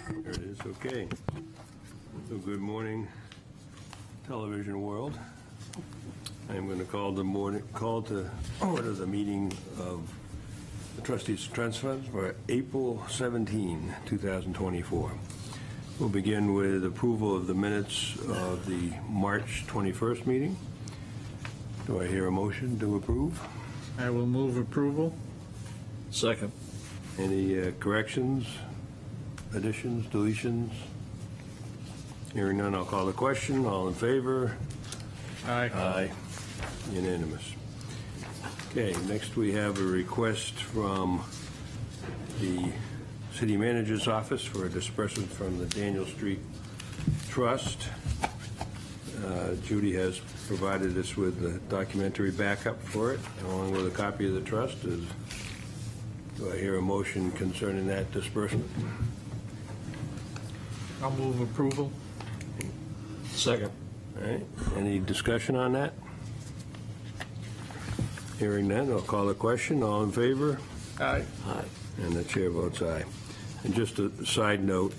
There it is, okay. So good morning, television world. I am going to call to order the meeting of the trustees of trust funds for April 17, 2024. We'll begin with approval of the minutes of the March 21st meeting. Do I hear a motion to approve? I will move approval. Second. Any corrections, additions, deletions? Hearing none, I'll call the question. All in favor? Aye. Aye. Unanimous. Okay, next we have a request from the city manager's office for a disbursement from the Daniel Street Trust. Judy has provided us with the documentary backup for it, along with a copy of the trust. Do I hear a motion concerning that disbursement? I'll move approval. Second. All right, any discussion on that? Hearing none, I'll call the question. All in favor? Aye. Aye. And the chair votes aye. And just a side note,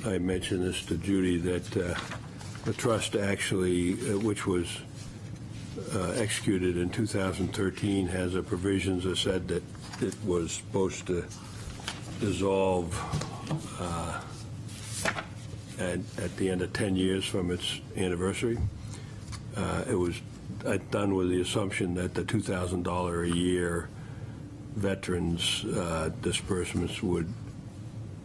I mentioned this to Judy, that the trust actually, which was executed in 2013, has a provisions that said that it was supposed to dissolve at the end of 10 years from its anniversary. It was done with the assumption that the $2,000 a year veterans disbursements would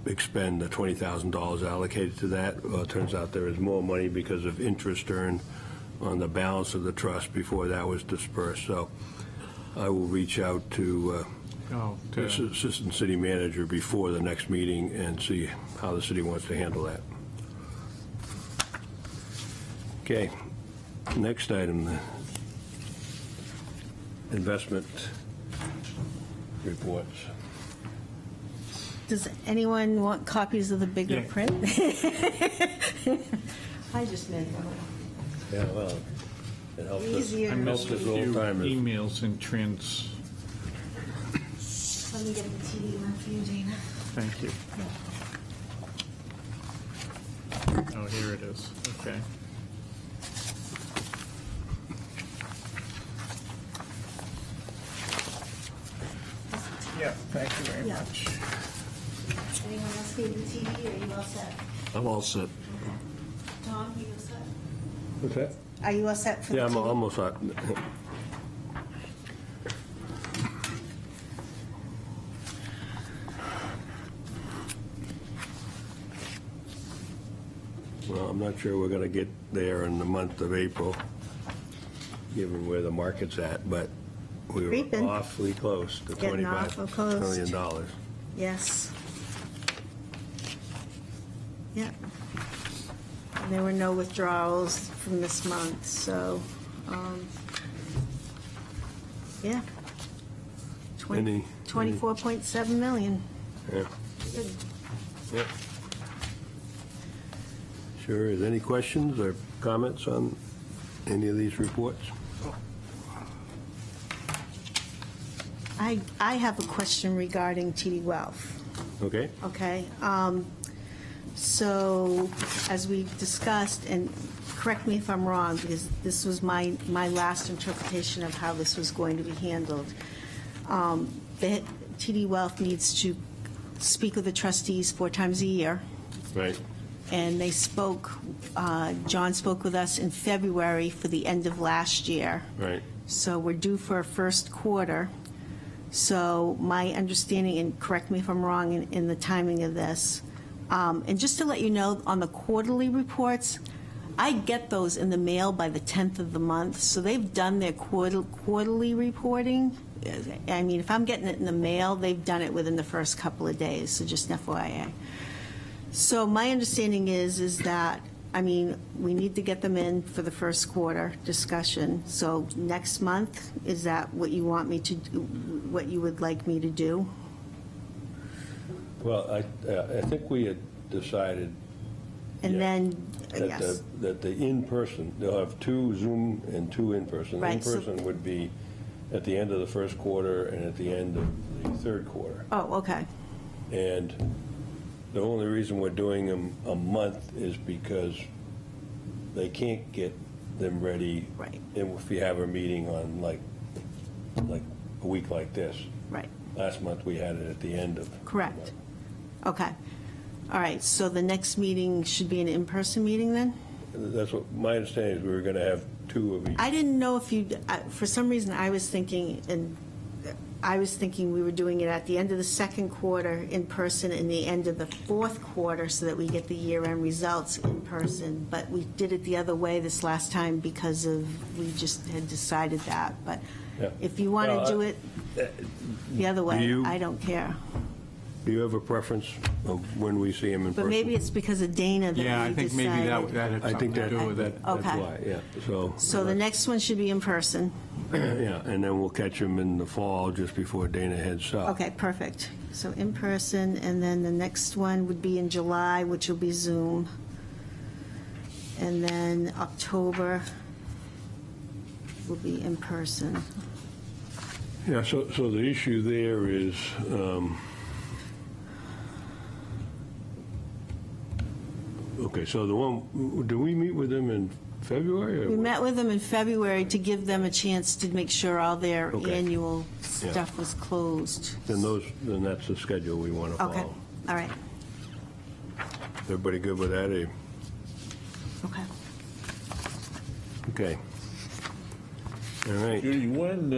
expend the $20,000 allocated to that. Well, it turns out there is more money because of interest earned on the balance of the trust before that was dispersed. So I will reach out to the assistant city manager before the next meeting and see how the city wants to handle that. Okay, next item, the investment reports. Does anyone want copies of the bigger Yeah. print? I just meant Yeah, well, it helps us. easier. I missed a Helps us old few timers. emails and trans. Let me get the TV one for you, Dana. Thank you. Oh, here it is. Okay. Yeah, thank you very Yeah. much. Anyone else need the TV, or are you all set? I'm all set. Tom, you all set? What's that? Are you all set for the Yeah, TV? I'm almost up. Well, I'm not sure we're going to get there in the month of April, given where the market's at, but we were Creeping. awfully close to Getting awful close. $25 million. Yes. Yeah. And there were no withdrawals from this month, so, yeah. Any- 24.7 million. Yeah. Good. Yeah. Sure, is any questions or comments on any of these reports? I have a question regarding TD Wealth. Okay? Okay, so as we discussed, and correct me if I'm wrong, because this was my last interpretation of how this was going to be handled. The TD Wealth needs to speak with the trustees 4 times a year, Right. and they spoke, John spoke with us in February for the end of last year. Right. So we're due for a first quarter. So my understanding, and correct me if I'm wrong in the timing of this, and just to let you know, on the quarterly reports, I get those in the mail by the 10th of the month, so they've done their quarterly reporting. I mean, if I'm getting it in the mail, they've done it within the first couple of days, so just FYI. So my understanding is that, I mean, we need to get them in for the first quarter discussion. So next month, is that what you want me to do, what you would like me to do? Well, I think we had decided And Yeah. then, that yes, that the in-person, they'll have 2 Zoom and 2 in-person. Right, so- In-person would be at the end of the first quarter and at the end of the third quarter. oh, okay, And The only reason we're doing them a month is because they can't get them ready. Right. If we have a meeting on like a week like this. Right, Last month, we had it at the end of. correct. Okay. All right, so the next meeting should be an in-person meeting then? That's what, my understanding is we were going to have 2 of each. I didn't know if you, for some reason, I was thinking we were doing it at the end of the second quarter in person and the end of the fourth quarter so that we get the year-end results in person. But we did it the other way this last time because we just had decided that. But Yeah. if you want Well, to do it the other way, you- I don't care. Do you have a preference of when we see him in person? But maybe it's because of Dana that we Yeah, I think maybe decided. that had I think something to that, do with it. that's Okay. why, yeah, so. So the next one should be in person. Yeah, and then we'll catch him in the fall, just before Dana heads south. Okay, perfect. So in person, and then the next one would be in July, which will be Zoom. And then October will be in person. Yeah, so the issue there is, okay, so the one, do we meet with them in February? or We what? met with them in February to give them a chance to make sure all their Okay. annual stuff was closed. Then that's the schedule we want to Okay, follow. all right, Everybody good with that? okay. Okay. All right. Judy, when,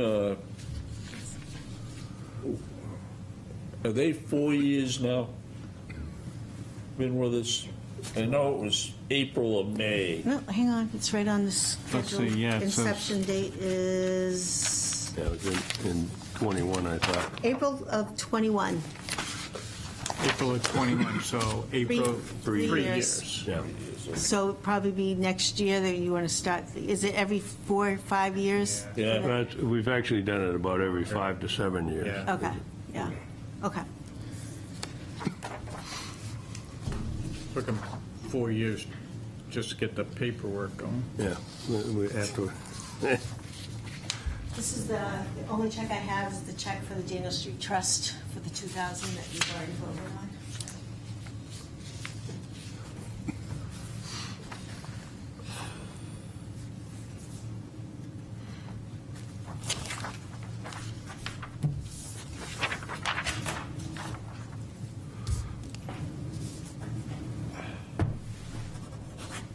are they 4 years now? Been with us? I know it was April or May. No, hang on, it's right on the Let's schedule. see, yeah, it says- Inception date is Yeah, it was in 21, I thought. April of '21. April of 21, so April. Three 3 years. years. Yeah. So it'd probably be next year that you want to start, is it every 4 or 5 years? Yeah. We've actually done it about every 5 to 7 years. Yeah. Okay, yeah, okay. Took them 4 years just to get the paperwork going. Yeah. We have to, This is the only check I have is the check for the Daniel Street Trust for the 2,000 that you've already voted on.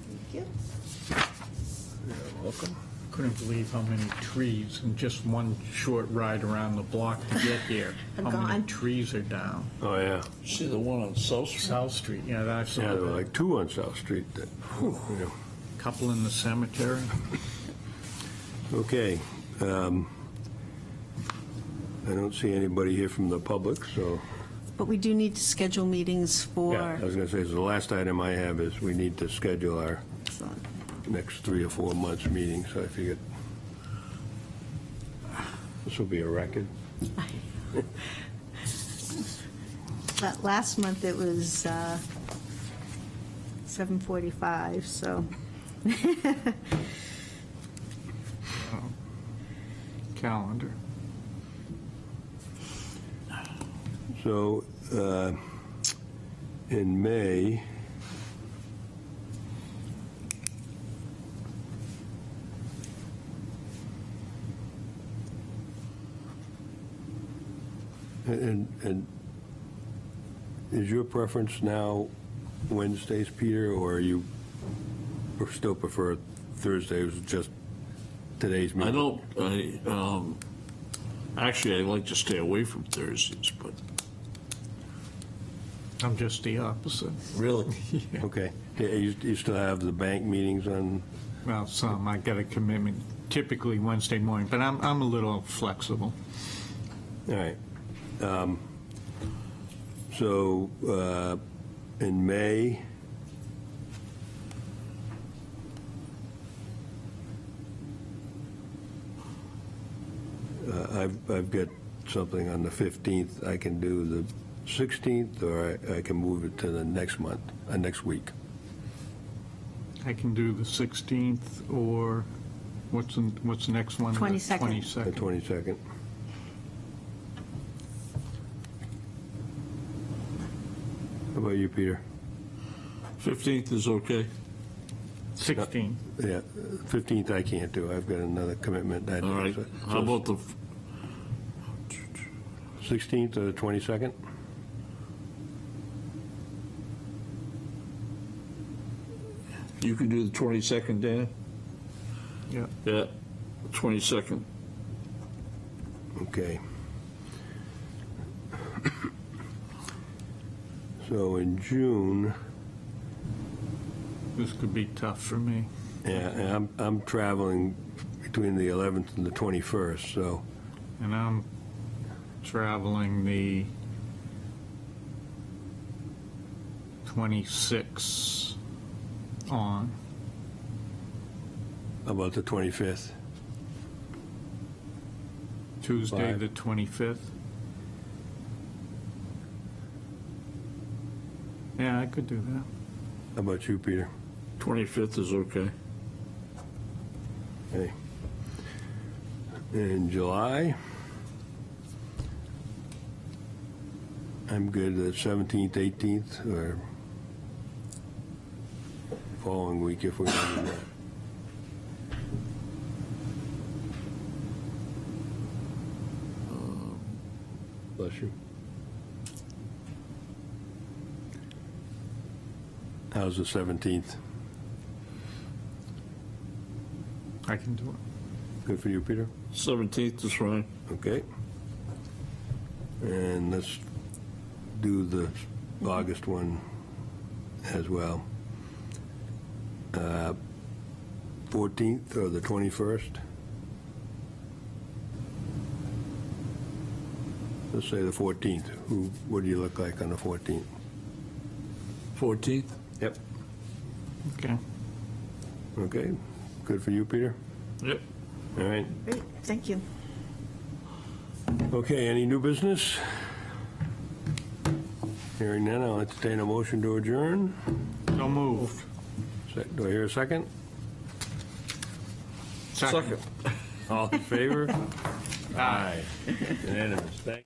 Thank you. welcome. Couldn't believe how many trees in just one short ride around the block to get here. Are How many gone. trees are down. Oh, yeah. See the one on South Street? South Street, yeah, I saw Yeah, there were that. like 2 on South Street. Couple in the cemetery. Okay. I don't see anybody here from the public, so, But we do need to schedule meetings for, yeah, I was going to say, so the last item I have is we need to schedule our next 3 or 4 months meeting, so I figured this will be a record. but last month it was 7:45, so. Calendar. So, in May, and is your preference now Wednesdays, Peter, or you still prefer Thursdays, just today's meeting? Actually, I like to stay away from Thursdays, but. I'm just the opposite. Really? Okay. Yeah, you still have the bank meetings on? Well, some, I got a commitment typically Wednesday morning, but I'm a little flexible. All right. So, in May, I've got something on the 15th. I can do the 16th, or I can move it to the next month, next week. I can do the 16th, or what's the next one? 22nd. The 22nd. 22nd. How about you, Peter? 15th is okay. 16. Yeah, 15th I can't do. I've got another commitment that day. All right. So- How about the, 16th or the 22nd? you can do the 22nd, Dana? Yeah. Yeah, 22nd. Okay. So in June, This could be tough for me. yeah, and I'm traveling between the 11th and the 21st, so, And I'm traveling the 26 on. how about the 25th? Tuesday, Five. the 25th. Yeah, I could do that. How about you, Peter? 25th is okay. Okay. In July, I'm good the 17th, 18th, or following week if we want to do that. Bless you. How's the 17th? I can do it. Good for you, Peter? 17th is fine. Okay. And let's do the August one as well. 14th or the 21st? Let's say the 14th. What do you look like on the 14th? 14th? Yep. Okay. Okay. Good for you, Peter? Yep. All right. Great, thank you. Okay, any new business? Hearing none, I'll entertain a motion to adjourn. So moved. Do I hear a second? Second. All in favor? Aye. Unanimous. Thank